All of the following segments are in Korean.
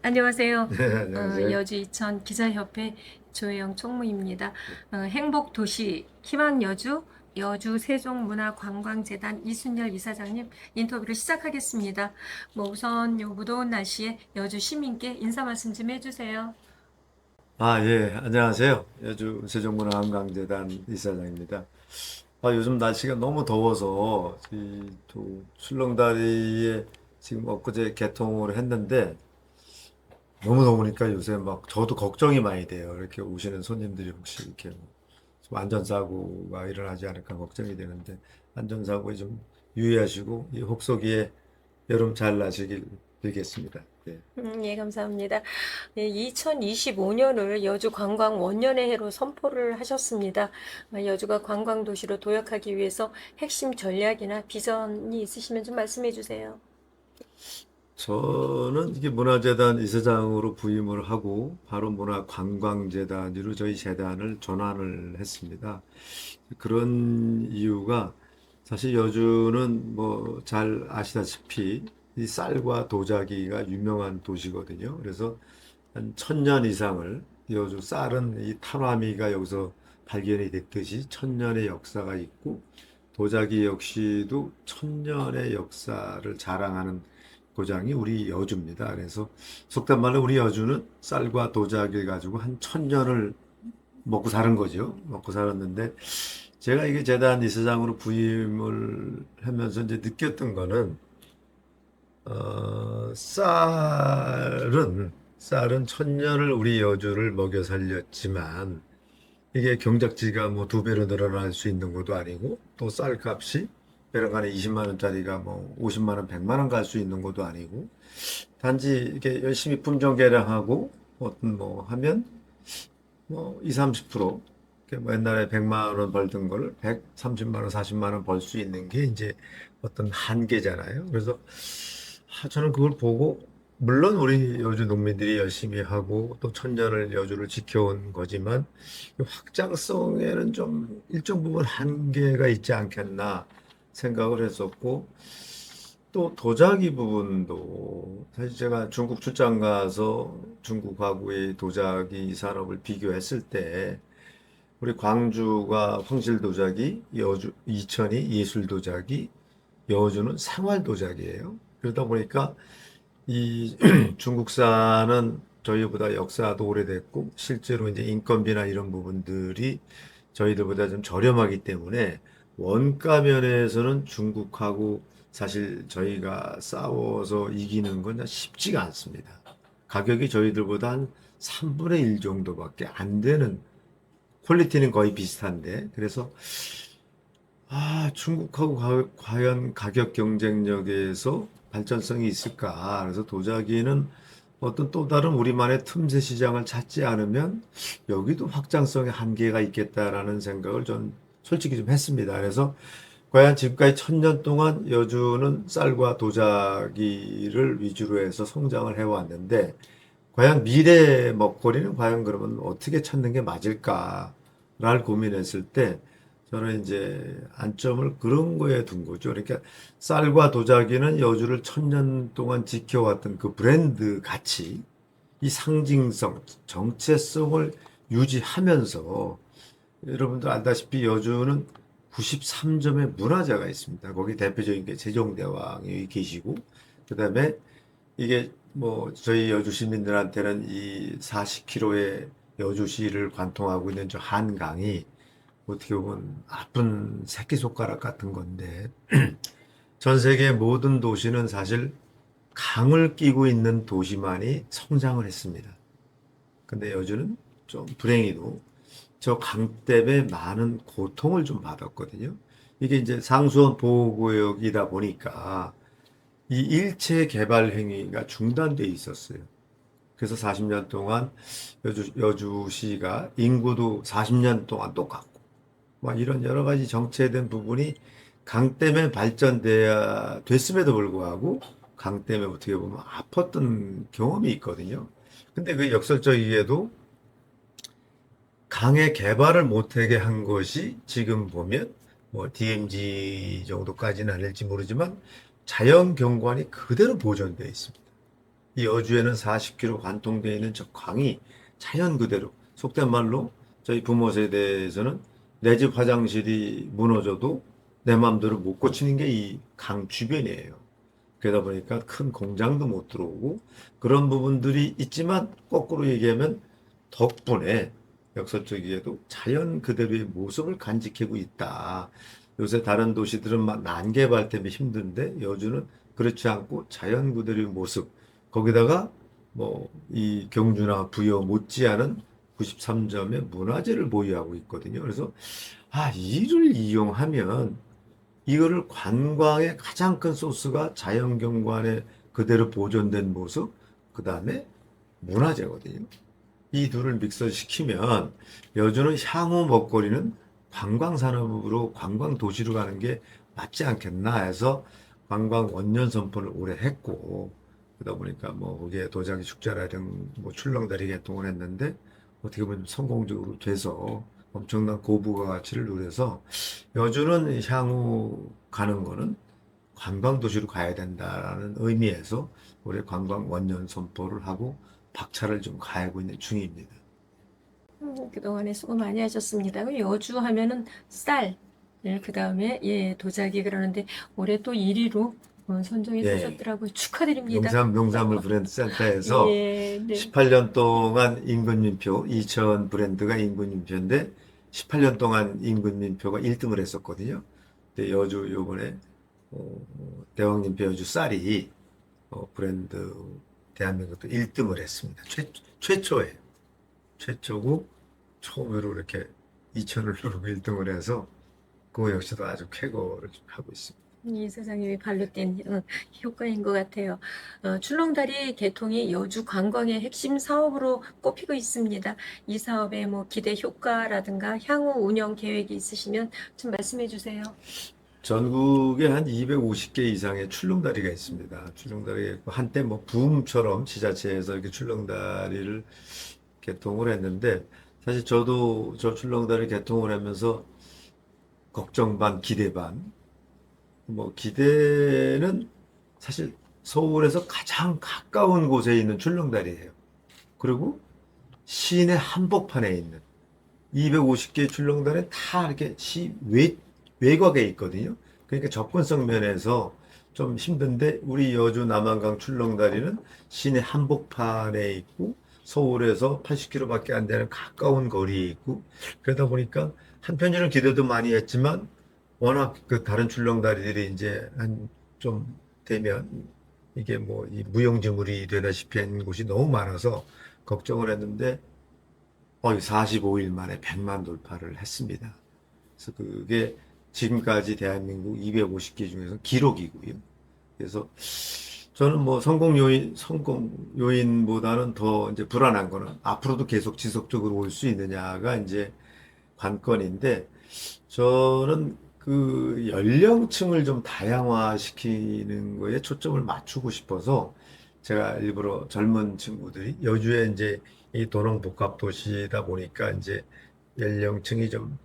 안녕하세요. 네, 안녕하세요. 여주 이천 기자협회 조혜영 총무입니다. 행복도시 희망여주 여주 세종문화관광재단 이순열 이사장님 인터뷰를 시작하겠습니다. 우선 요 무더운 날씨에 여주 시민께 인사 말씀 좀 해주세요. 예, 안녕하세요. 여주 세종문화한강재단 이사장입니다. 요즘 날씨가 너무 더워서 이 또 출렁다리에 지금 엊그제 개통을 했는데 너무 더우니까 요새 막 저도 걱정이 많이 돼요. 이렇게 오시는 손님들이 혹시 이렇게 좀 안전사고가 일어나지 않을까 걱정이 되는데 안전사고에 좀 유의하시고 이 혹서기에 여름 잘 나시길 빌겠습니다. 네. 예, 감사합니다. 네, 2025년을 여주 관광 원년의 해로 선포를 하셨습니다. 여주가 관광 도시로 도약하기 위해서 핵심 전략이나 비전이 있으시면 좀 말씀해 주세요. 저는 이게 문화재단 이사장으로 부임을 하고 바로 문화관광재단으로 저희 재단을 전환을 했습니다. 그런 이유가 사실 여주는 뭐 잘 아시다시피 이 쌀과 도자기가 유명한 도시거든요. 그래서 한 1000년 이상을 여주 쌀은 이 탈화미가 여기서 발견이 됐듯이 1000년의 역사가 있고 도자기 역시도 1000년의 역사를 자랑하는 고장이 우리 여주입니다. 그래서 속된 말로 우리 여주는 쌀과 도자기를 가지고 한 1000년을 먹고 사는 거죠. 먹고 살았는데 제가 이게 재단 이사장으로 부임을 하면서 이제 느꼈던 거는 쌀은 1000년을 우리 여주를 먹여 살렸지만 이게 경작지가 뭐 두 배로 늘어날 수 있는 것도 아니고 또 쌀값이 배런간에 20만 원짜리가 뭐 50만 원, 100만 원 갈 수 있는 것도 아니고 단지 이렇게 열심히 품종 개량하고 어떤 뭐 하면 뭐 2, 30% 뭐 옛날에 100만 원 벌던 걸 130만 원, 40만 원 벌 수 있는 게 이제 어떤 한계잖아요. 그래서 저는 그걸 보고 물론 우리 여주 농민들이 열심히 하고 또 천년을 여주를 지켜온 거지만 이 확장성에는 좀 일정 부분 한계가 있지 않겠나 생각을 했었고 또 도자기 부분도 사실 제가 중국 출장 가서 중국하고의 도자기 산업을 비교했을 때 우리 광주가 황실 도자기, 여주 이천이 예술 도자기, 여주는 생활 도자기예요. 그러다 보니까 이 중국산은 저희보다 역사도 오래됐고 실제로 이제 인건비나 이런 부분들이 저희들보다 좀 저렴하기 때문에 원가 면에서는 중국하고 사실 저희가 싸워서 이기는 건 쉽지가 않습니다. 가격이 저희들보다 한 3분의 1 정도밖에 안 되는 퀄리티는 거의 비슷한데 그래서 중국하고 과연 가격 경쟁력에서 발전성이 있을까? 그래서 도자기는 어떤 또 다른 우리만의 틈새 시장을 찾지 않으면 여기도 확장성의 한계가 있겠다라는 생각을 전 솔직히 좀 했습니다. 그래서 과연 지금까지 1000년 동안 여주는 쌀과 도자기를 위주로 해서 성장을 해왔는데 과연 미래 먹거리는 과연 그러면 어떻게 찾는 게 맞을까를 고민했을 때 저는 이제 안점을 그런 거에 둔 거죠. 그러니까 쌀과 도자기는 여주를 1000년 동안 지켜왔던 그 브랜드 가치, 이 상징성, 정체성을 유지하면서 여러분도 알다시피 여주는 93점의 문화재가 있습니다. 거기 대표적인 게 세종대왕이 계시고 그다음에 이게 뭐 저희 여주 시민들한테는 이 40km의 여주시를 관통하고 있는 저 한강이 어떻게 보면 아픈 새끼손가락 같은 건데 전 세계 모든 도시는 사실 강을 끼고 있는 도시만이 성장을 했습니다. 근데 여주는 좀 불행히도 저 강 때문에 많은 고통을 좀 받았거든요. 이게 이제 상수원 보호구역이다 보니까 이 일체 개발 행위가 중단돼 있었어요. 그래서 40년 동안 여주시가 인구도 40년 동안 똑같고 막 이런 여러 가지 정체된 부분이 강 때문에 발전돼야 됐음에도 불구하고 강 때문에 어떻게 보면 아팠던 경험이 있거든요. 근데 그 역설적이게도 강의 개발을 못하게 한 것이 지금 보면 뭐 DMZ 정도까지는 아닐지 모르지만 자연 경관이 그대로 보존되어 있습니다. 이 여주에는 40km 관통되어 있는 저 강이 자연 그대로, 속된 말로 저희 부모 세대에서는 내 집 화장실이 무너져도 내 마음대로 못 고치는 게 이 강 주변이에요. 그러다 보니까 큰 공장도 못 들어오고 그런 부분들이 있지만, 거꾸로 얘기하면 덕분에 역설적이게도 자연 그대로의 모습을 간직하고 있다. 요새 다른 도시들은 막 난개발 때문에 힘든데 여주는 그렇지 않고 자연 그대로의 모습, 거기다가 뭐 이 경주나 부여 못지않은 93점의 문화재를 보유하고 있거든요. 그래서 이를 이용하면, 이거를 관광의 가장 큰 소스가 자연경관에 그대로 보존된 모습, 그 다음에 문화재거든요. 이 둘을 믹서시키면 여주는 향후 먹거리는 관광산업으로, 관광도시로 가는 게 맞지 않겠나 해서 관광 원년 선포를 올해 했고, 그러다 보니까 뭐 거기에 도자기 축제라든 뭐 출렁다리 개통을 했는데 어떻게 보면 성공적으로 돼서 엄청난 고부가 가치를 누려서 여주는 향후 가는 거는 관광도시로 가야 된다라는 의미에서 올해 관광 원년 선포를 하고 박차를 좀 가하고 있는 중입니다. 그동안에 수고 많이 하셨습니다. 그 여주 하면은 쌀, 그 다음에 예, 도자기 그러는데 올해 또 1위로 선정해 예, 주셨더라고요. 축하드립니다. 농산물 브랜드 센터에서 예, 네. 18년 동안 임금님표, 이천 브랜드가 임금님표인데 18년 동안 임금님표가 1등을 했었거든요. 근데 여주 요번에 대왕님표 여주 쌀이 브랜드 대한민국도 1등을 했습니다. 최초예요. 최초고 처음으로 이렇게 2천을 누르고 1등을 해서 그거 역시도 아주 쾌거를 좀 하고 있습니다. 이 사장님이 발로 뗀 효과인 것 같아요. 출렁다리 개통이 여주 관광의 핵심 사업으로 꼽히고 있습니다. 이 사업의 뭐 기대 효과라든가 향후 운영 계획이 있으시면 좀 말씀해 주세요. 전국에 한 250개 이상의 출렁다리가 있습니다. 출렁다리가 있고 한때 뭐 붐처럼 지자체에서 이렇게 출렁다리를 개통을 했는데, 사실 저도 저 출렁다리 개통을 하면서 걱정 반 기대 반, 뭐 기대는 사실 서울에서 가장 가까운 곳에 있는 출렁다리예요. 그리고 시내 한복판에 있는 250개 출렁다리는 다 이렇게 외곽에 있거든요. 그러니까 접근성 면에서 좀 힘든데, 우리 여주 남한강 출렁다리는 시내 한복판에 있고 서울에서 80km밖에 안 되는 가까운 거리에 있고, 그러다 보니까 한편으로는 기대도 많이 했지만 워낙 그 다른 출렁다리들이 이제 한 좀 되면 이게 뭐 이 무용지물이 되다시피 한 곳이 너무 많아서 걱정을 했는데 45일 만에 100만 돌파를 했습니다. 그래서 그게 지금까지 대한민국 250개 중에서 기록이고요. 그래서 저는 뭐 성공 요인보다는 더 이제 불안한 거는 앞으로도 계속 지속적으로 올 수 있느냐가 이제 관건인데, 저는 그 연령층을 좀 다양화시키는 거에 초점을 맞추고 싶어서 제가 일부러 젊은 친구들이, 여주에 이제 이 도농복합 도시다 보니까 이제 연령층이 좀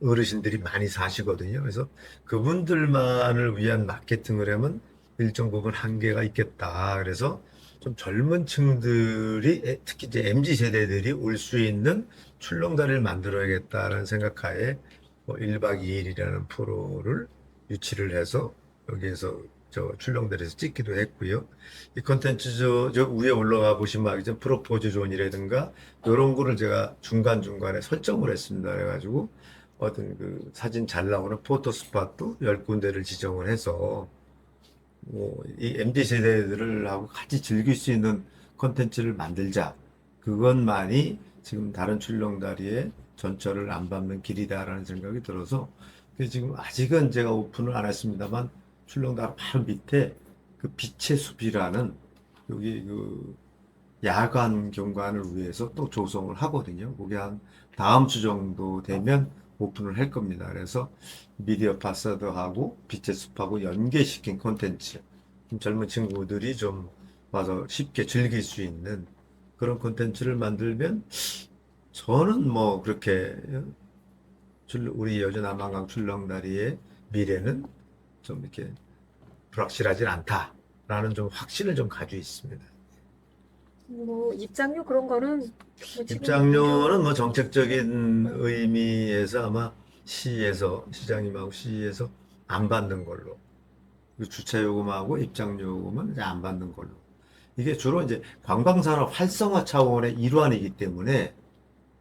어르신들이 많이 사시거든요. 그래서 그분들만을 위한 마케팅을 하면 일정 부분 한계가 있겠다. 그래서 좀 젊은 층들이, 특히 이제 MZ 세대들이 올 수 있는 출렁다리를 만들어야겠다는 생각하에 뭐 1박 2일이라는 프로를 유치를 해서 여기에서 저 출렁다리에서 찍기도 했고요. 이 컨텐츠 저 위에 올라가 보시면 알겠지만 프로포즈 존이라든가 이런 거를 제가 중간중간에 설정을 했습니다. 그래가지고 어떤 그 사진 잘 나오는 포토 스팟도 10군데를 지정을 해서 뭐 이 MZ 세대들을 하고 같이 즐길 수 있는 컨텐츠를 만들자. 그것만이 지금 다른 출렁다리의 전철을 안 밟는 길이다라는 생각이 들어서, 지금 아직은 제가 오픈을 안 했습니다만 출렁다리 바로 밑에 그 빛의 숲이라는 여기 그 야간 경관을 위해서 또 조성을 하거든요. 그게 한 다음 주 정도 되면 오픈을 할 겁니다. 그래서 미디어 파사드하고 빛의 숲하고 연계시킨 콘텐츠, 젊은 친구들이 좀 와서 쉽게 즐길 수 있는 그런 콘텐츠를 만들면, 저는 뭐 그렇게 우리 여주 남한강 출렁다리의 미래는 좀 이렇게 불확실하진 않다라는 좀 확신을 좀 가지고 있습니다. 뭐 입장료 그런 거는 뭐 지금 입장료는 뭐 정책적인 의미에서 아마 시장님하고 시에서 안 받는 걸로. 그 주차 요금하고 입장료 요금은 이제 안 받는 걸로. 이게 주로 이제 관광산업 활성화 차원의 일환이기 때문에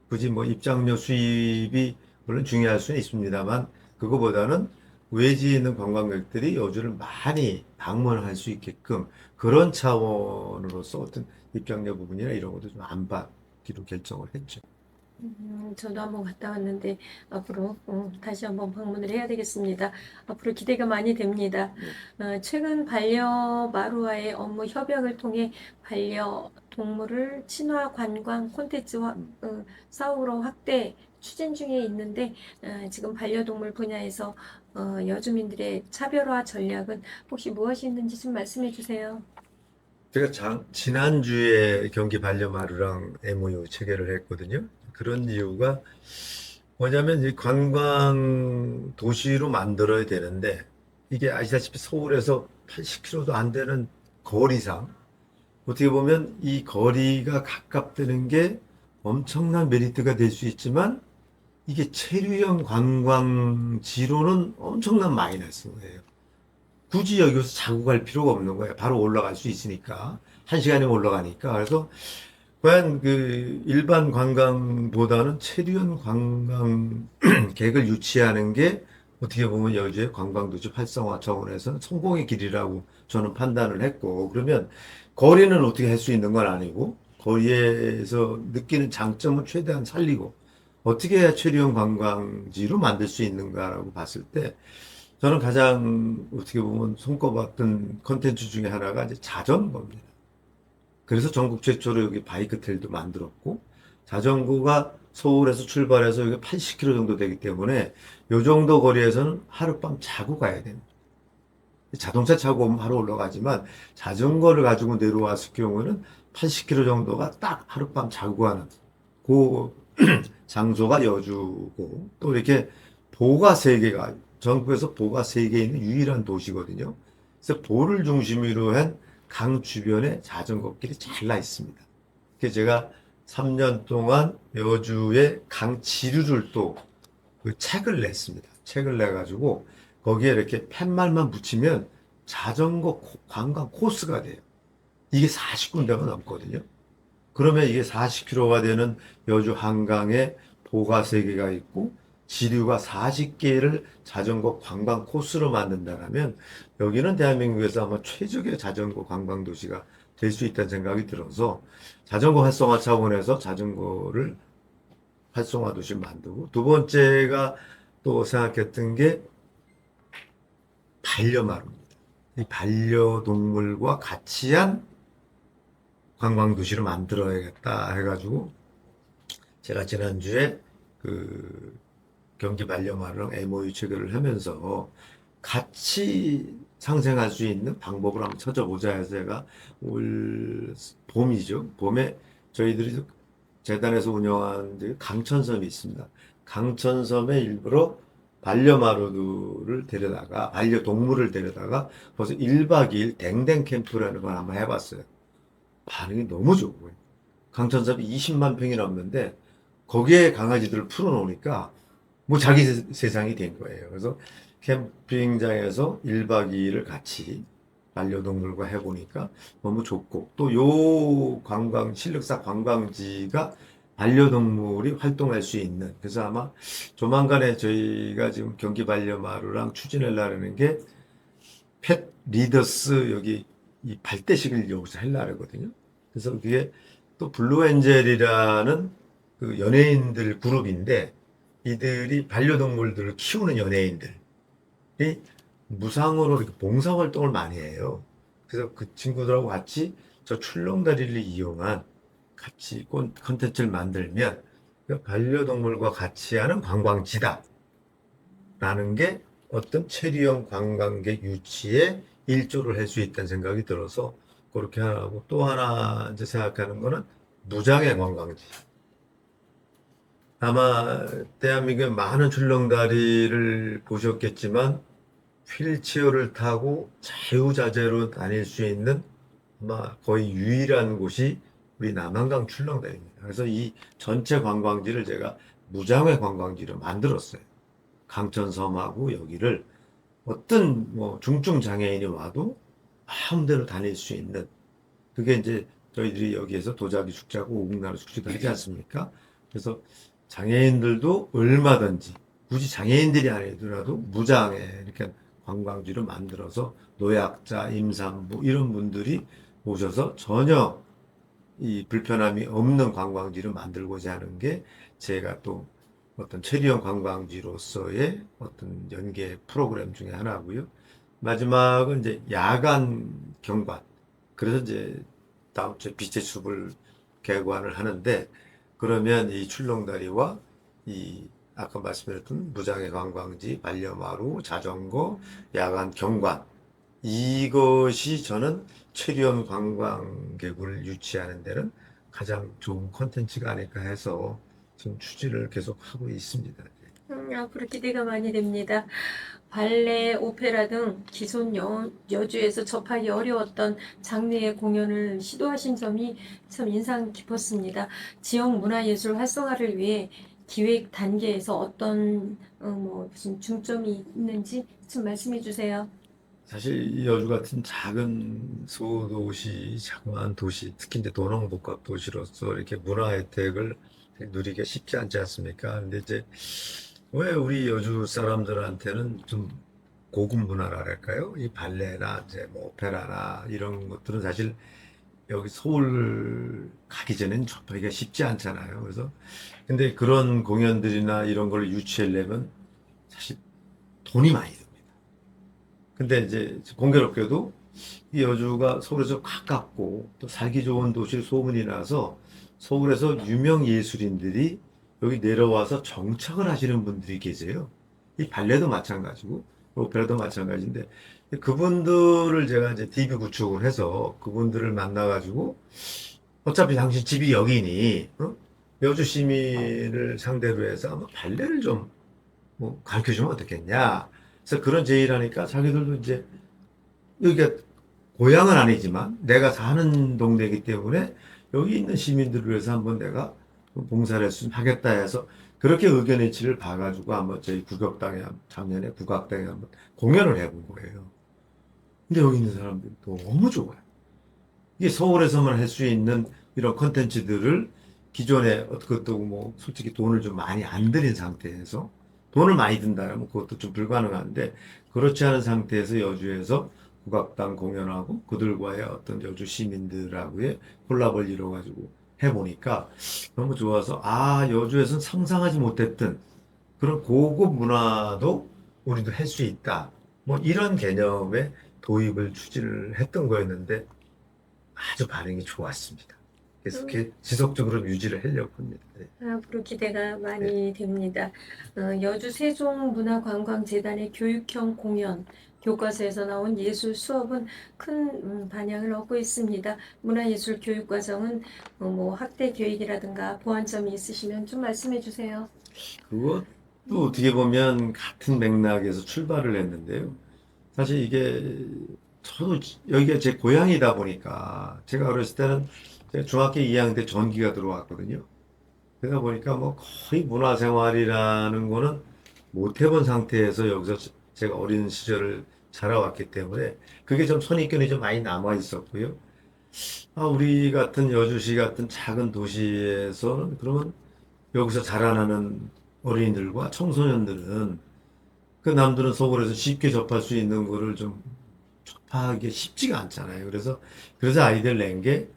굳이 뭐 입장료 수입이 물론 중요할 수는 있습니다만 그거보다는 외지에 있는 관광객들이 여주를 많이 방문할 수 있게끔 그런 차원으로서 어떤 입장료 부분이나 이런 것도 좀 안 받기로 결정을 했죠. 저도 한번 갔다 왔는데 앞으로 다시 한번 방문을 해야 되겠습니다. 앞으로 기대가 많이 됩니다. 최근 반려마루와의 업무 협약을 통해 반려동물을 친화 관광 콘텐츠 사업으로 확대 추진 중에 있는데 지금 반려동물 분야에서 여주민들의 차별화 전략은 혹시 무엇이 있는지 좀 말씀해 주세요. 제가 지난주에 경기 반려마루랑 MOU 체결을 했거든요. 그런 이유가 뭐냐면 이 관광 도시로 만들어야 되는데 이게 아시다시피 서울에서 80km도 안 되는 거리상 어떻게 보면 이 거리가 가깝다는 게 엄청난 메리트가 될 수 있지만 이게 체류형 관광지로는 엄청난 마이너스예요. 굳이 여기서 자고 갈 필요가 없는 거예요. 바로 올라갈 수 있으니까. 한 시간이면 올라가니까. 그래서 과연 그 일반 관광보다는 체류형 관광객을 유치하는 게 어떻게 보면 여주의 관광도시 활성화 차원에서는 성공의 길이라고 저는 판단을 했고, 그러면 거리는 어떻게 할 수 있는 건 아니고, 거리에서 느끼는 장점은 최대한 살리고, 어떻게 해야 체류형 관광지로 만들 수 있는가라고 봤을 때, 저는 가장 어떻게 보면 손꼽았던 컨텐츠 중에 하나가 이제 자전거입니다. 그래서 전국 최초로 여기 바이크 텔도 만들었고, 자전거가 서울에서 출발해서 여기 80km 정도 되기 때문에 요 정도 거리에서는 하룻밤 자고 가야 됩니다. 자동차 타고 오면 바로 올라가지만 자전거를 가지고 내려왔을 경우는 80km 정도가 딱 하룻밤 자고 가는 그 장소가 여주고 또 이렇게 보가 세개가 전국에서 보가 세 개 있는 유일한 도시거든요. 그래서 보를 중심으로 한 강 주변에 자전거길이 잘 나 있습니다. 그래서 제가 3년 동안 여주의 강 지류를 또 그 책을 냈습니다. 책을 내가지고 거기에 이렇게 팻말만 붙이면 자전거 관광 코스가 돼요. 이게 40군데가 넘거든요. 그러면 이게 40km가 되는 여주 한강에 보가 3개가 있고 지류가 40개를 자전거 관광 코스로 만든다면 여기는 대한민국에서 아마 최적의 자전거 관광 도시가 될 수 있다는 생각이 들어서 자전거 활성화 차원에서 자전거를 활성화 도시 만들고 두 번째가 또 생각했던 게 반려마루입니다. 이 반려동물과 같이 한 관광 도시를 만들어야겠다 해가지고 제가 지난주에 그 경기 반려마루랑 MOU 체결을 하면서 같이 상생할 수 있는 방법을 한번 찾아보자 해서 제가 올 봄이죠. 봄에 저희들이 재단에서 운영하는 강천섬이 있습니다. 강천섬에 일부러 반려마루를 데려다가 반려동물을 데려다가 벌써 1박 2일 댕댕 캠프라는 걸 한번 해봤어요. 반응이 너무 좋고요. 강천섬이 20만 평이 넘는데 거기에 강아지들을 풀어놓으니까 뭐 자기 세상이 된 거예요. 그래서 캠핑장에서 1박 2일을 같이 반려동물과 해보니까 너무 좋고 또 요 신륵사 관광지가 반려동물이 활동할 수 있는 그래서 아마 조만간에 저희가 지금 경기 반려마루랑 추진하려는 게 펫 리더스 여기 이 발대식을 여기서 하려고 하거든요. 그래서 그게 또 블루엔젤이라는 그 연예인들 그룹인데 이들이 반려동물들을 키우는 연예인들이 무상으로 이렇게 봉사활동을 많이 해요. 그래서 그 친구들하고 같이 저 출렁다리를 이용한 같이 콘텐츠를 만들면 반려동물과 같이 하는 관광지다. 라는 게 어떤 체류형 관광객 유치에 일조를 할 수 있다는 생각이 들어서 그렇게 하고 또 하나 이제 생각하는 거는 무장애 관광지. 아마 대한민국의 많은 출렁다리를 보셨겠지만 휠체어를 타고 자유자재로 다닐 수 있는 아마 거의 유일한 곳이 우리 남한강 출렁다리입니다. 그래서 이 전체 관광지를 제가 무장의 관광지로 만들었어요. 강천섬하고 여기를 어떤 뭐 중증 장애인이 와도 마음대로 다닐 수 있는, 그게 이제 저희들이 여기에서 도자기 축제하고 오국나루 축제도 하지 않습니까? 그래서 장애인들도 얼마든지 굳이 장애인들이 아니더라도 무장애 이렇게 관광지로 만들어서 노약자, 임산부 이런 분들이 오셔서 전혀 이 불편함이 없는 관광지를 만들고자 하는 게 제가 또 어떤 체리형 관광지로서의 어떤 연계 프로그램 중에 하나고요. 마지막은 이제 야간 경관. 그래서 이제 다음 주에 빛의 숲을 개관을 하는데, 그러면 이 출렁다리와 이 아까 말씀드렸던 무장의 관광지, 반려마루, 자전거, 야간 경관, 이것이 저는 체리형 관광객을 유치하는 데는 가장 좋은 콘텐츠가 아닐까 해서 지금 추진을 계속 하고 있습니다. 앞으로 기대가 많이 됩니다. 발레, 오페라 등 기존 여주에서 접하기 어려웠던 장르의 공연을 시도하신 점이 참 인상 깊었습니다. 지역 문화예술 활성화를 위해 기획 단계에서 어떤 무슨 중점이 있는지 좀 말씀해 주세요. 사실 이 여주 같은 작은 소도시, 자그마한 도시, 특히 이제 도농복합 도시로서 이렇게 문화 혜택을 누리기가 쉽지 않지 않습니까? 근데 이제 왜 우리 여주 사람들한테는 좀 고급 문화랄까요? 이 발레나 이제 뭐 오페라나 이런 것들은 사실 여기 서울 가기 전엔 접하기가 쉽지 않잖아요. 그래서 근데 그런 공연들이나 이런 걸 유치하려면 사실 돈이 많이 듭니다. 근데 이제 공교롭게도 이 여주가 서울에서 가깝고 또 살기 좋은 도시로 소문이 나서 서울에서 유명 예술인들이 여기 내려와서 정착을 하시는 분들이 계세요. 이 발레도 마찬가지고 오페라도 마찬가지인데, 그분들을 제가 이제 DB 구축을 해서 그분들을 만나가지고 어차피 당신 집이 여기니 여주 시민을 상대로 해서 아마 발레를 좀 뭐 가르쳐 주면 어떻겠냐. 그래서 그런 제의를 하니까 자기들도 이제 여기가 고향은 아니지만 내가 사는 동네이기 때문에 여기 있는 시민들을 위해서 한번 내가 봉사를 했으면 하겠다 해서 그렇게 의견 일치를 봐가지고 한번 저희 국악당에 작년에 국악당에 한번 공연을 해본 거예요. 근데 여기 있는 사람들이 너무 좋아요. 이게 서울에서만 할 수 있는 이런 컨텐츠들을 기존에 그것도 뭐 솔직히 돈을 좀 많이 안 들인 상태에서, 돈을 많이 든다면 그것도 좀 불가능한데 그렇지 않은 상태에서 여주에서 국악당 공연하고 그들과의 어떤 여주 시민들하고의 콜라보를 이뤄가지고 해보니까 너무 좋아서, 아, 여주에서는 상상하지 못했던 그런 고급 문화도 우리도 할 수 있다. 뭐 이런 개념의 도입을 추진을 했던 거였는데 아주 반응이 좋았습니다. 그래서 지속적으로 유지를 하려고 합니다. 네. 앞으로 기대가 많이 됩니다. 여주 세종문화관광재단의 교육형 공연, 교과서에서 나온 예술 수업은 큰 반향을 얻고 있습니다. 문화예술 교육과정은 뭐 학대 교육이라든가 보완점이 있으시면 좀 말씀해 주세요. 그것도 어떻게 보면 같은 맥락에서 출발을 했는데요. 사실 이게 저도 여기가 제 고향이다 보니까 제가 어렸을 때는 제가 중학교 2학년 때 전기가 들어왔거든요. 그러다 보니까 뭐 거의 문화생활이라는 거는 못 해본 상태에서 여기서 제가 어린 시절을 자라왔기 때문에 그게 좀 선입견이 좀 많이 남아 있었고요. 아, 우리 같은 여주시 같은 작은 도시에서는 그러면 여기서 자라나는 어린이들과 청소년들은 그 남들은 서울에서 쉽게 접할 수 있는 거를 좀 접하기 쉽지가 않잖아요. 그래서 아이디어를 낸 게,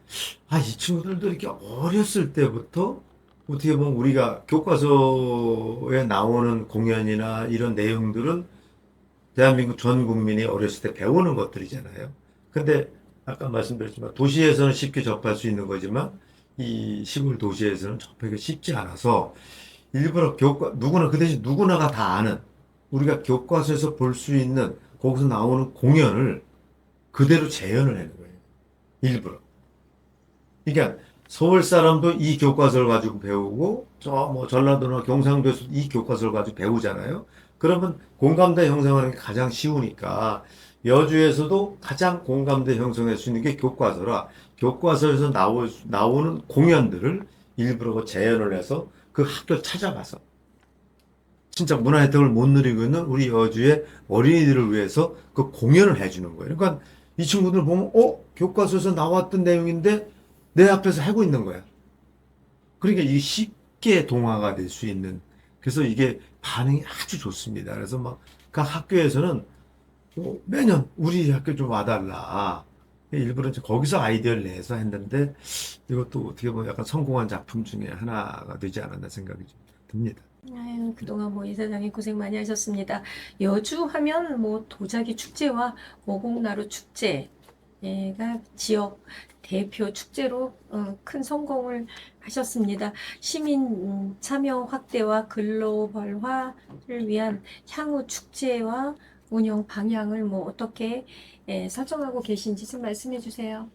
아, 이 친구들도 이렇게 어렸을 때부터 어떻게 보면 우리가 교과서에 나오는 공연이나 이런 내용들은 대한민국 전 국민이 어렸을 때 배우는 것들이잖아요. 근데 아까 말씀드렸지만 도시에서는 쉽게 접할 수 있는 거지만 이 시골 도시에서는 접하기가 쉽지 않아서 일부러 누구나, 그 대신 누구나가 다 아는 우리가 교과서에서 볼 수 있는 거기서 나오는 공연을 그대로 재현을 하는 거예요. 일부러. 그러니까 서울 사람도 이 교과서를 가지고 배우고 저 뭐 전라도나 경상도에서 이 교과서를 가지고 배우잖아요. 그러면 공감대 형성하는 게 가장 쉬우니까 여주에서도 가장 공감대 형성할 수 있는 게 교과서라 교과서에서 나오는 공연들을 일부러 그 재현을 해서 그 학교를 찾아가서 진짜 문화 혜택을 못 누리고 있는 우리 여주의 어린이들을 위해서 그 공연을 해주는 거예요. 그러니까 이 친구들 보면, 교과서에서 나왔던 내용인데 내 앞에서 하고 있는 거야. 그러니까 이게 쉽게 동화가 될 수 있는, 그래서 이게 반응이 아주 좋습니다. 그래서 막 각 학교에서는 매년 우리 학교 좀 와달라. 일부러 이제 거기서 아이디어를 내서 했는데 이것도 어떻게 보면 약간 성공한 작품 중에 하나가 되지 않았나 생각이 좀 듭니다. 아유, 그동안 뭐 이사장님 고생 많이 하셨습니다. 여주 하면 뭐 도자기 축제와 오곡나루 축제가 지역 대표 축제로 큰 성공을 하셨습니다. 시민 참여 확대와 글로벌화를 위한 향후 축제와 운영 방향을 뭐 어떻게 설정하고 계신지 좀 말씀해 주세요.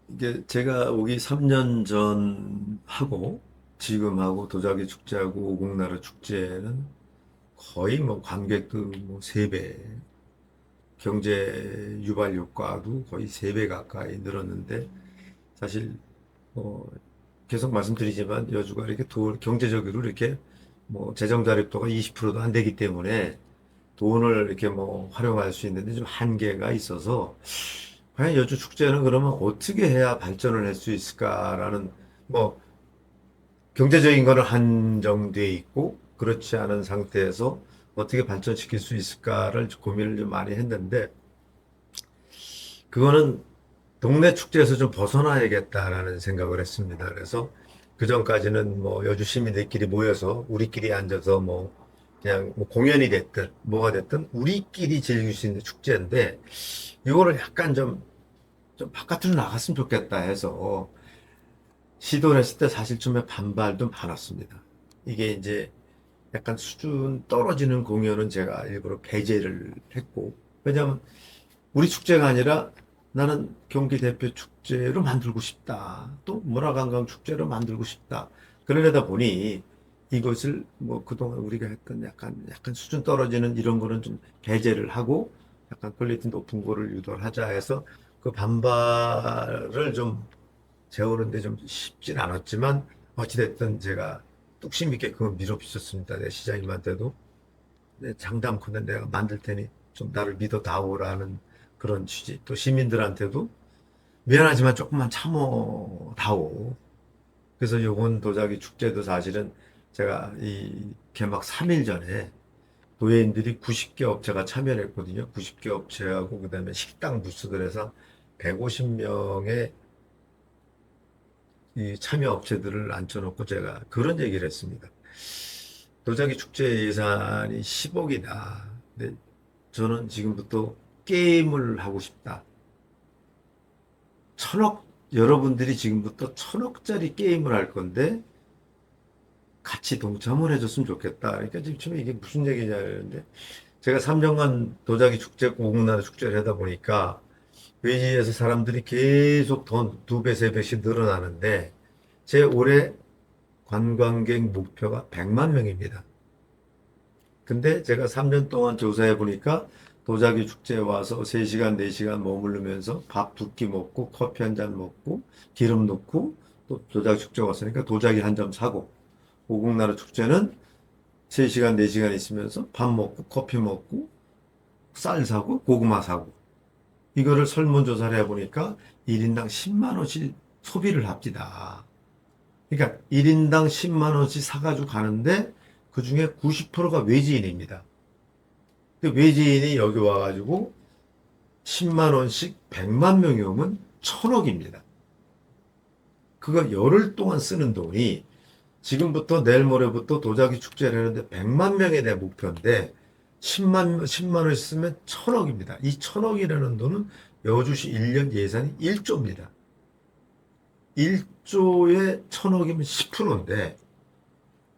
이게 제가 오기 3년 전하고 지금하고 도자기 축제하고 오곡나루 축제는 거의 뭐 관객도 뭐 3배, 경제 유발 효과도 거의 3배 가까이 늘었는데 사실 계속 말씀드리지만 여주가 이렇게 경제적으로 이렇게 뭐 재정 자립도가 20%도 안 되기 때문에 돈을 이렇게 뭐 활용할 수 있는데 좀 한계가 있어서 과연 여주 축제는 그러면 어떻게 해야 발전을 할 수 있을까라는 뭐 경제적인 거는 한정돼 있고 그렇지 않은 상태에서 어떻게 발전시킬 수 있을까를 고민을 좀 많이 했는데 그거는 동네 축제에서 좀 벗어나야겠다라는 생각을 했습니다. 그래서 그 전까지는 뭐 여주 시민들끼리 모여서 우리끼리 앉아서 뭐 그냥 뭐 공연이 됐든 뭐가 됐든 우리끼리 즐길 수 있는 축제인데 이거를 약간 좀 바깥으로 나갔으면 좋겠다 해서 시도를 했을 때 사실 좀 반발도 많았습니다. 이게 이제 약간 수준 떨어지는 공연은 제가 일부러 배제를 했고 왜냐하면 우리 축제가 아니라 나는 경기 대표 축제로 만들고 싶다. 또 문화관광 축제로 만들고 싶다. 그러려다 보니 이것을 뭐 그동안 우리가 했던 약간 수준 떨어지는 이런 거는 좀 배제를 하고 약간 퀄리티 높은 거를 유도를 하자 해서 그 반발을 좀 재우는데 좀 쉽진 않았지만 어찌됐든 제가 뚝심 있게 그걸 밀어붙였습니다. 내 시장님한테도 내 장담컨대 내가 만들 테니 좀 나를 믿어다오라는 그런 취지. 또 시민들한테도 미안하지만 조금만 참어다오. 그래서 요번 도자기 축제도 사실은 제가 이 개막 3일 전에 도예인들이 90개 업체가 참여를 했거든요. 90개 업체하고 그다음에 식당 부스들에서 150명의 이 참여 업체들을 앉혀놓고 제가 그런 얘기를 했습니다. 도자기 축제 예산이 10억이다. 근데 저는 지금부터 게임을 하고 싶다. 여러분들이 지금부터 1,000억짜리 게임을 할 건데 같이 동참을 해줬으면 좋겠다. 그러니까 지금 이게 무슨 얘기냐는데 제가 3년간 도자기 축제, 오곡나루 축제를 하다 보니까 외지에서 사람들이 계속 돈 2배, 3배씩 늘어나는데 제 올해 관광객 목표가 100만 명입니다. 근데 제가 3년 동안 조사해 보니까 도자기 축제에 와서 3시간, 4시간 머무르면서 밥 2끼 먹고 커피 한 잔 먹고 기름 넣고 또 도자기 축제 왔으니까 도자기 한 점 사고 오곡나루 축제는 3시간, 4시간 있으면서 밥 먹고 커피 먹고 쌀 사고 고구마 사고 이거를 설문조사를 해보니까 1인당 10만 원씩 소비를 합니다. 그러니까 1인당 10만 원씩 사가지고 가는데 그 중에 90%가 외지인입니다. 그 외지인이 여기 와가지고 10만 원씩 100만 명이 오면 1,000억입니다. 그거 열흘 동안 쓰는 돈이 지금부터 내일 모레부터 도자기 축제를 하는데 100만 명이 내 목표인데 10만 원씩 쓰면 1,000억입니다. 이 1,000억이라는 돈은 여주시 1년 예산이 1조입니다. 1조에 1,000억이면 10%인데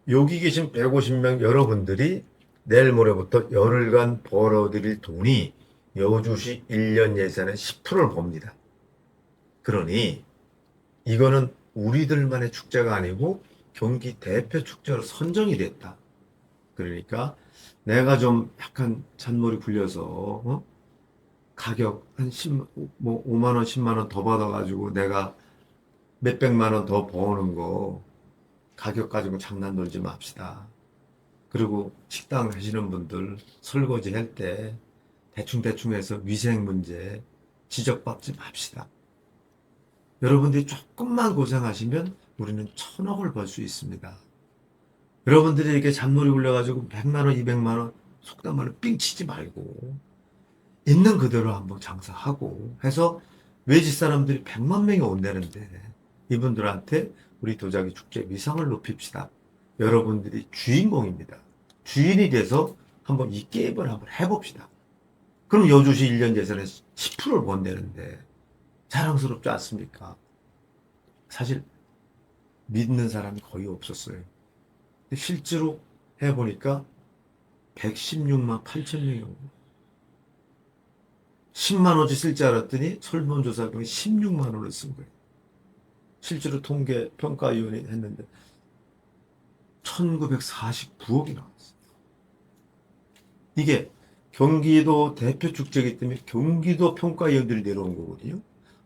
여기 계신 150명 여러분들이 내일 모레부터 열흘간 벌어들일 돈이 여주시 1년 예산의 10%를 봅니다. 그러니 이거는 우리들만의 축제가 아니고 경기 대표 축제로 선정이 됐다. 그러니까 내가 좀 약간 잔머리 굴려서 가격 한 5만 원, 10만 원 더 받아가지고 내가 몇백만 원 더 버는 거 가격 가지고 장난 놀지 맙시다. 그리고 식당 하시는 분들 설거지 할 때 대충대충 해서 위생 문제 지적받지 맙시다. 여러분들이 조금만 고생하시면 우리는 1,000억을 벌 수 있습니다. 여러분들이 이렇게 잡놀이 굴려가지고 100만 원, 200만 원 속단 말로 삥 치지 말고 있는 그대로 한번 장사하고 해서 외지 사람들이 100만 명이 온다는데 이분들한테 우리 도자기 축제 위상을 높입시다. 여러분들이 주인공입니다. 주인이 돼서 한번 이 게임을 한번 해봅시다. 그럼 여주시 1년 예산에 10%를 번다는데 자랑스럽지 않습니까? 사실 믿는 사람이 거의 없었어요. 근데 실제로 해보니까 116만 8천 명이 오고 10만 원치 쓸 줄 알았더니 설문조사 비용이 16만 원을 쓴 거예요. 실제로 통계 평가위원회 했는데 1949억이 나왔어요. 이게 경기도 대표 축제이기 때문에 경기도 평가위원들이 내려온 거거든요.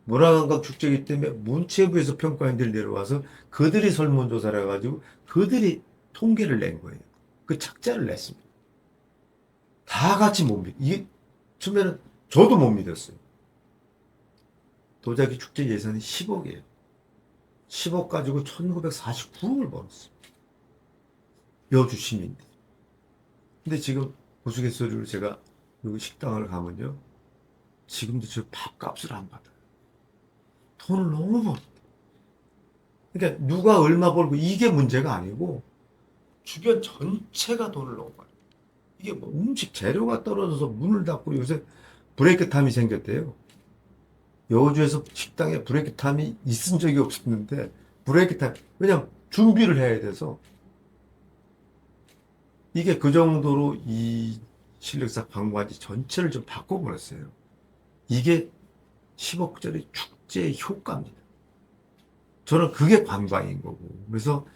문화관광 축제이기 때문에 문체부에서 평가위원들이 내려와서 그들이 설문조사를 해가지고 그들이 통계를 낸 거예요. 그 착자를 냈습니다. 다 같이 못 믿. 이게 처음에는 저도 못 믿었어요. 도자기 축제 예산이 10억이에요. 10억 가지고 1949억을 벌었어요. 여주 시민들. 근데 지금 우스갯소리로 제가 여기 식당을 가면요. 지금도 저 밥값을 안 받아요. 돈을 너무 벌어. 그러니까 누가 얼마 벌고 이게 문제가 아니고 주변 전체가 돈을 너무 벌어요. 이게 뭐 음식 재료가 떨어져서 문을 닫고 요새 브레이크 타임이 생겼대요. 여주에서 식당에 브레이크 타임이 있은 적이 없었는데 브레이크 타임. 왜냐면 준비를 해야 돼서 이게 그 정도로 이 실력사 관광지 전체를 좀 바꿔버렸어요. 이게 10억짜리 축제의 효과입니다. 저는 그게 관광인 거고. 그래서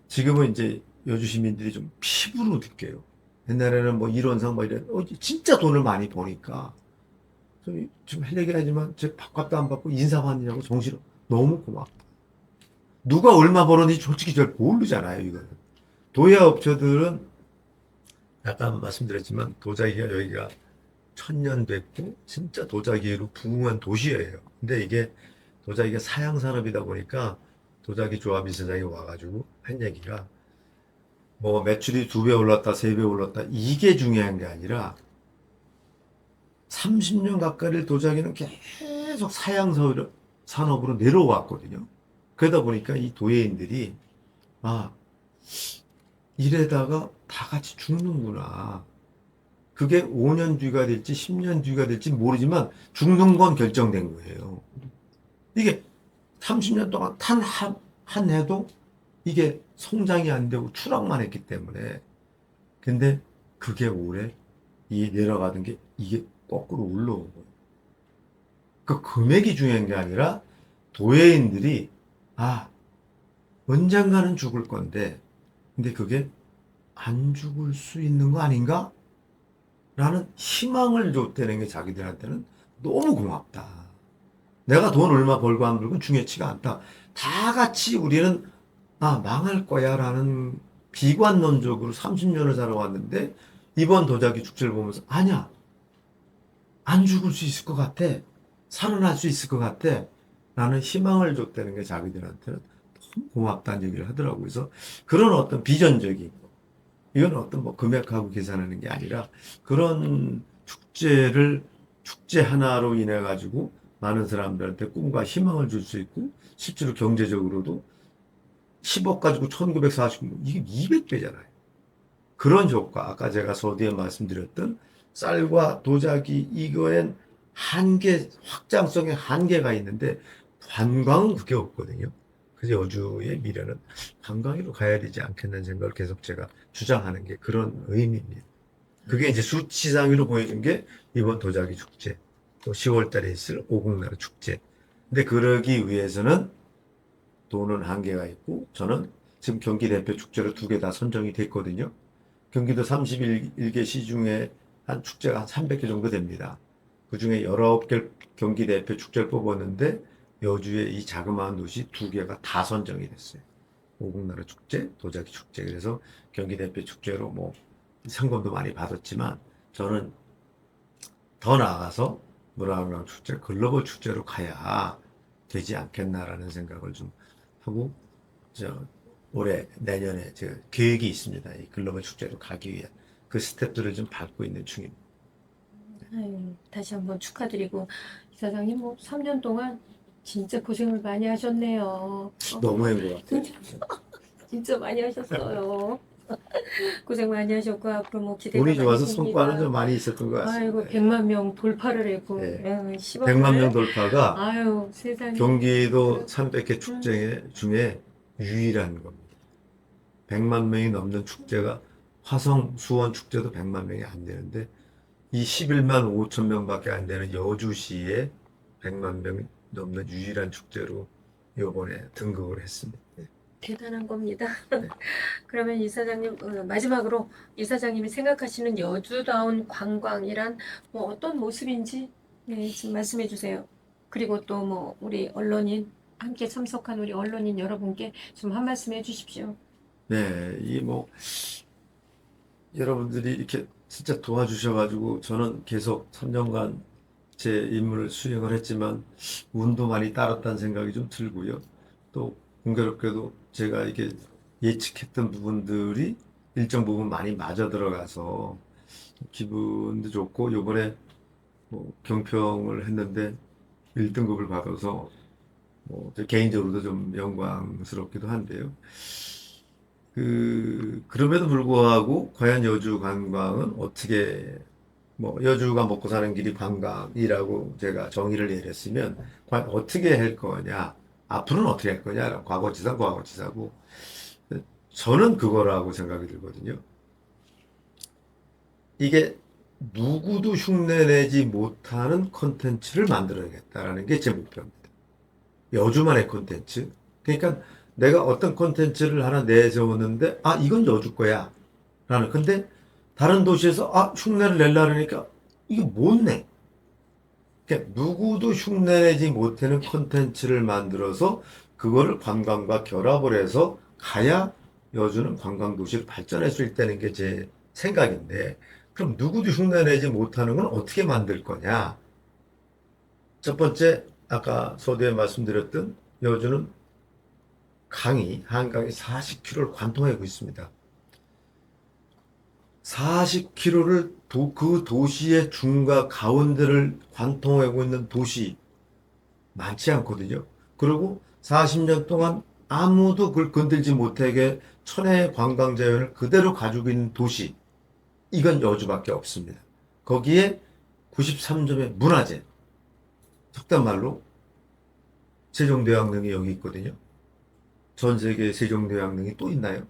지금은 이제 여주 시민들이 좀 피부로 느껴요. 옛날에는 뭐 일원상 뭐 이런, 진짜 돈을 많이 버니까. 좀 할 얘기 하지만 제 밥값도 안 받고 인사받느냐고 정신을 너무 고맙다. 누가 얼마 벌었는지 솔직히 잘 모르잖아요, 이거는. 도예 업체들은 아까 말씀드렸지만 도자기가 여기가 천년 됐고 진짜 도자기로 부흥한 도시예요. 근데 이게 도자기가 사양 산업이다 보니까 도자기 조합 이사장이 와가지고 한 얘기가 뭐 매출이 2배 올랐다, 3배 올랐다 이게 중요한 게 아니라 30년 가까이를 도자기는 계속 사양 산업으로 내려왔거든요. 그러다 보니까 이 도예인들이 이래다가 다 같이 죽는구나. 그게 5년 뒤가 될지 10년 뒤가 될지 모르지만 죽는 건 결정된 거예요. 이게 30년 동안 한 해도 이게 성장이 안 되고 추락만 했기 때문에. 근데 그게 올해 이 내려가던 게 이게 거꾸로 올라온 거예요. 그 금액이 중요한 게 아니라 도예인들이 언젠가는 죽을 건데 근데 그게 안 죽을 수 있는 거 아닌가? 라는 희망을 줬다는 게 자기들한테는 너무 고맙다. 내가 돈 얼마 벌고 안 벌고 중요치가 않다. 다 같이 우리는 망할 거야 라는 비관론적으로 30년을 살아왔는데 이번 도자기 축제를 보면서 아니야. 안 죽을 수 있을 것 같아. 살아날 수 있을 것 같아. 라는 희망을 줬다는 게 자기들한테는 너무 고맙다는 얘기를 하더라고요. 그래서 그런 어떤 비전적인 거. 이건 어떤 뭐 금액하고 계산하는 게 아니라 그런 축제 하나로 인해 가지고 많은 사람들한테 꿈과 희망을 줄 수 있고 실제로 경제적으로도 10억 가지고 1949, 이게 200배잖아요. 그런 효과, 아까 제가 서두에 말씀드렸던 쌀과 도자기 이거엔 확장성에 한계가 있는데 관광은 그게 없거든요. 그래서 여주의 미래는 관광으로 가야 되지 않겠다는 생각을 계속 제가 주장하는 게 그런 의미입니다. 그게 이제 수치상으로 보여준 게 이번 도자기 축제, 또 10월 달에 있을 오곡나루 축제. 근데 그러기 위해서는 돈은 한계가 있고 저는 지금 경기 대표 축제로 2개 다 선정이 됐거든요. 경기도 31개 시 중에 한 축제가 한 300개 정도 됩니다. 그중에 19개 경기 대표 축제를 뽑았는데 여주의 이 자그마한 도시 2개가 다 선정이 됐어요. 오국나라 축제, 도자기 축제. 그래서 경기 대표 축제로 뭐 상금도 많이 받았지만 저는 더 나아가서 문화관광 축제, 글로벌 축제로 가야 되지 않겠나라는 생각을 좀 하고 올해 내년에 제가 계획이 있습니다. 이 글로벌 축제로 가기 위한 그 스텝들을 좀 밟고 있는 중입니다. 아유, 다시 한번 축하드리고 이사장님 뭐 3년 동안 진짜 고생을 많이 하셨네요. 너무한 것 같아요. 진짜 많이 하셨어요. 고생 많이 하셨고 앞으로 뭐 기대가 운이 많이 좋아서 됩니다. 성과는 좀 많이 있었던 것 아이고 같습니다. 100만 명 돌파를 했고 네. 시범을 100만 명 돌파가 아유 세상에 경기도 300개 축제 중에 유일한 겁니다. 100만 명이 넘는 축제가 화성 수원 축제도 100만 명이 안 되는데 이 11만 5천 명밖에 안 되는 여주시에 100만 명 넘는 유일한 축제로 이번에 등극을 했습니다. 네. 대단한 겁니다. 네. 그러면 이사장님 마지막으로 이사장님이 생각하시는 여주다운 관광이란 뭐 어떤 모습인지 네, 좀 말씀해 주세요. 그리고 또 뭐 우리 언론인 함께 참석한 우리 언론인 여러분께 좀 한 말씀 해주십시오. 네, 이 뭐 여러분들이 이렇게 진짜 도와주셔가지고 저는 계속 3년간 제 임무를 수행을 했지만 운도 많이 따랐다는 생각이 좀 들고요. 또 공교롭게도 제가 이게 예측했던 부분들이 일정 부분 많이 맞아 들어가서 기분도 좋고 요번에 뭐 경평을 했는데 1등급을 받아서 뭐저 개인적으로도 좀 영광스럽기도 한데요. 그럼에도 불구하고 과연 여주 관광은 어떻게 뭐 여주가 먹고 사는 길이 관광이라고 제가 정의를 내렸으면 과연 어떻게 할 거냐, 앞으로는 어떻게 할 거냐, 과거지사고 저는 그거라고 생각이 들거든요. 이게 누구도 흉내내지 못하는 콘텐츠를 만들어야겠다라는 게 제 목표입니다. 여주만의 콘텐츠. 그러니까 내가 어떤 콘텐츠를 하나 내세웠는데, 아, 이건 여주 거야. 근데 다른 도시에서, 아, 흉내를 내려 그러니까, 이게 못 내. 그러니까 누구도 흉내내지 못하는 콘텐츠를 만들어서 그거를 관광과 결합을 해서 가야 여주는 관광도시를 발전할 수 있다는 게 제 생각인데, 그럼 누구도 흉내내지 못하는 건 어떻게 만들 거냐? 첫 번째, 아까 서두에 말씀드렸던 여주는 한강이 40km를 관통하고 있습니다. 40km를 그 도시의 중과 가운데를 관통하고 있는 도시 많지 않거든요. 그리고 40년 동안 아무도 그걸 건들지 못하게 천혜의 관광 자연을 그대로 가지고 있는 도시, 이건 여주밖에 없습니다. 거기에 93점의 문화재, 속단 말로 세종대왕릉이 여기 있거든요. 전 세계 세종대왕릉이 또 있나요?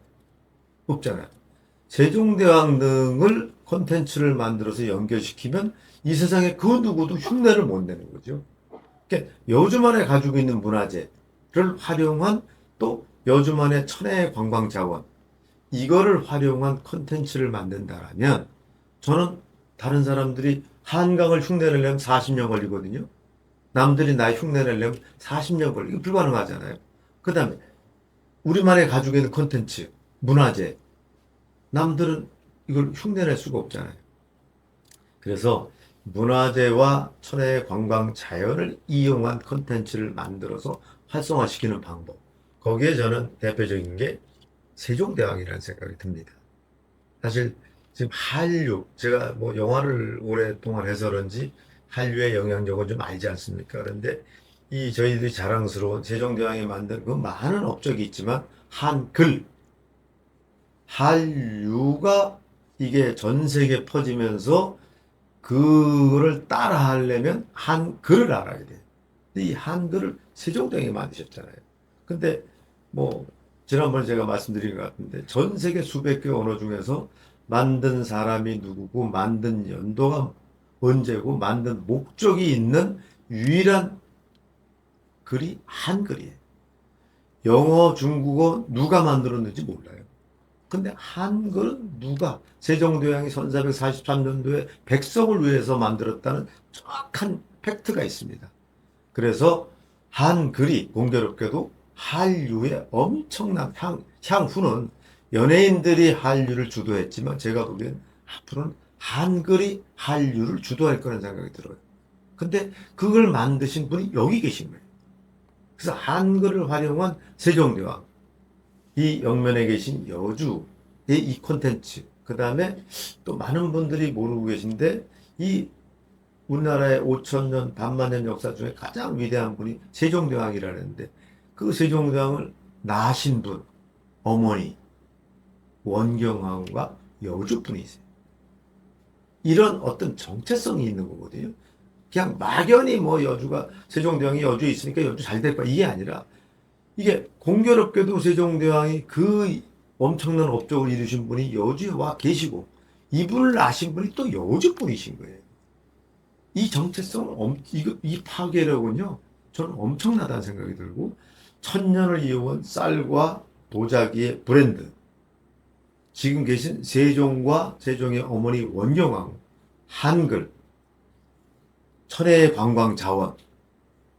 없잖아요. 세종대왕릉을 콘텐츠를 만들어서 연결시키면 이 세상에 그 누구도 흉내를 못 내는 거죠. 그러니까 여주만에 가지고 있는 문화재를 활용한 또 여주만의 천혜의 관광 자원, 이거를 활용한 콘텐츠를 만든다라면 저는 다른 사람들이 한강을 흉내내려면 40년 걸리거든요. 남들이 나 흉내내려면 40년 걸리고 불가능하잖아요. 그 다음에 우리만의 가지고 있는 콘텐츠, 문화재, 남들은 이걸 흉내낼 수가 없잖아요. 그래서 문화재와 천혜의 관광 자연을 이용한 콘텐츠를 만들어서 활성화시키는 방법. 거기에 저는 대표적인 게 세종대왕이라는 생각이 듭니다. 사실 지금 한류, 제가 뭐 영화를 오랫동안 해서 그런지 한류의 영향력은 좀 알지 않습니까? 그런데 이 저희들이 자랑스러운 세종대왕이 만든 그 많은 업적이 있지만 한글, 한류가 이게 전 세계에 퍼지면서 그거를 따라 하려면 한글을 알아야 돼. 이 한글을 세종대왕이 만드셨잖아요. 근데 뭐 지난번에 제가 말씀드린 것 같은데 전 세계 수백 개 언어 중에서 만든 사람이 누구고 만든 연도가 언제고 만든 목적이 있는 유일한 글이 한글이에요. 영어, 중국어 누가 만들었는지 몰라요. 근데 한글은 누가 세종대왕이 1443년도에 백성을 위해서 만들었다는 정확한 팩트가 있습니다. 그래서 한글이 공교롭게도 한류의 엄청난 향후는 연예인들이 한류를 주도했지만 제가 보기엔 앞으로는 한글이 한류를 주도할 거라는 생각이 들어요. 근데 그걸 만드신 분이 여기 계신 거예요. 그래서 한글을 활용한 세종대왕, 이 영면에 계신 여주의 이 콘텐츠, 그 다음에 또 많은 분들이 모르고 계신데 이 우리나라의 5천년, 반만년 역사 중에 가장 위대한 분이 세종대왕이라는데 그 세종대왕을 낳으신 분, 어머니, 원경왕후가 여주분이세요. 이런 어떤 정체성이 있는 거거든요. 그냥 막연히 뭐 여주가, 세종대왕이 여주에 있으니까 여주 잘 될 거야. 이게 아니라 이게 공교롭게도 세종대왕이 그 엄청난 업적을 이루신 분이 여주에 와 계시고 이분을 아신 분이 또 여주 분이신 거예요. 이 정체성, 이 파괴력은요, 저는 엄청나다는 생각이 들고, 천년을 이어온 쌀과 도자기의 브랜드, 지금 계신 세종과 세종의 어머니 원경왕후, 한글, 천혜의 관광 자원,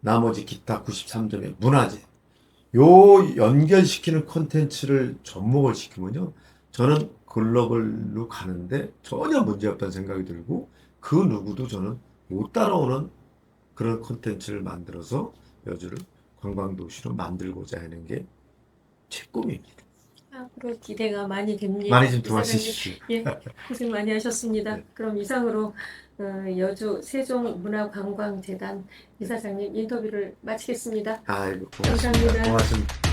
나머지 기타 93점의 문화재, 요 연결시키는 콘텐츠를 접목을 시키면요, 저는 글로벌로 가는데 전혀 문제없다는 생각이 들고, 그 누구도 저는 못 따라오는 그런 콘텐츠를 만들어서 여주를 관광도시로 만들고자 하는 게 제 꿈입니다. 앞으로 기대가 많이 됩니다. 많이 좀 이사장님, 도와주십시오. 예, 고생 많이 하셨습니다. 네. 그럼 이상으로 여주 세종문화관광재단 이사장님 인터뷰를 마치겠습니다. 아이고, 감사합니다. 고맙습니다.